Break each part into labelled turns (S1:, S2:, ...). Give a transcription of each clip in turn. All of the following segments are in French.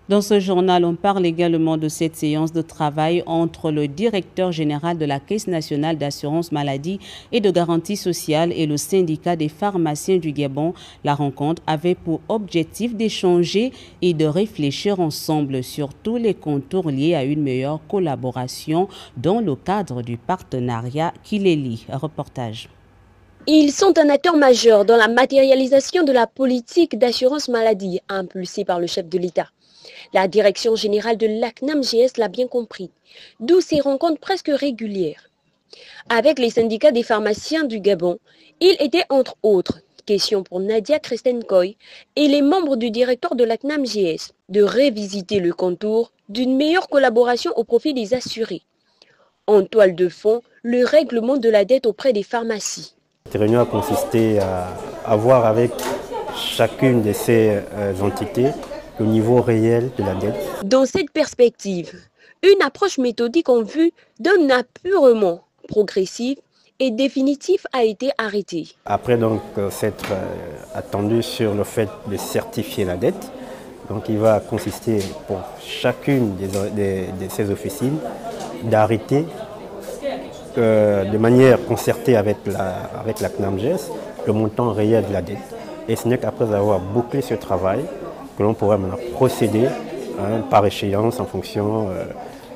S1: Dans ce journal, on parle également de cette séance de travail entre le directeur général de la Caisse nationale d'assurance maladie et de garantie sociale et le syndicat des pharmaciens du Gabon. La rencontre avait pour objectif d'échanger et de réfléchir ensemble sur tous les contours liés à une meilleure collaboration dans le cadre du partenariat qui les lie. Reportage.
S2: Ils sont un acteur majeur dans la matérialisation de la politique d'assurance maladie impulsée par le chef de l'État. La direction générale de l'ACNAM-GS l'a bien compris, d'où ces rencontres presque régulières. Avec les syndicats des pharmaciens du Gabon, il était entre autres question pour Nadia Christenkoy et les membres du directoire de l'ACNAM-GS de révisiter le contour d'une meilleure collaboration au profit des assurés. En toile de fond, le règlement de la dette auprès des pharmacies.
S3: Cette réunion a consisté à voir avec chacune de ces entités le niveau réel de la dette.
S2: Dans cette perspective, une approche méthodique en vue d'un apurement progressif et définitif a été arrêtée.
S3: Après donc s'être attendu sur le fait de certifier la dette, donc il va consister pour chacune de ces officines d'arrêter de manière concertée avec la CNAM-GS le montant réel de la dette. Et ce n'est qu'après avoir bouclé ce travail que l'on pourra maintenant procéder par échéance en fonction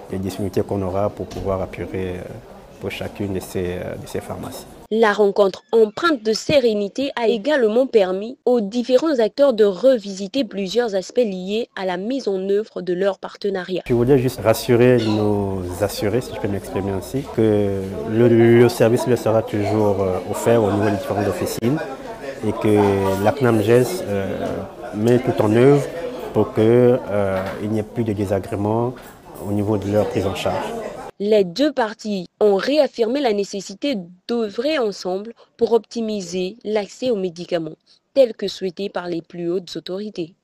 S3: des disponibilités qu'on aura pour pouvoir apurer pour chacune de ces pharmacies.
S2: La rencontre empreinte de sérénité a également permis aux différents acteurs de revisiter plusieurs aspects liés à la mise en œuvre de leur partenariat.
S3: Je voudrais juste rassurer nos assurés, si je peux m'exprimer ainsi, que le service leur sera toujours offert au niveau des différentes officines et que la CNAM-GS met tout en œuvre pour qu'il n'y ait plus de désagréments au niveau de leur prise en charge.
S2: Les deux parties ont réaffirmé la nécessité d'œuvrer ensemble pour optimiser l'accès aux médicaments, tel que souhaité par les plus hautes autorités.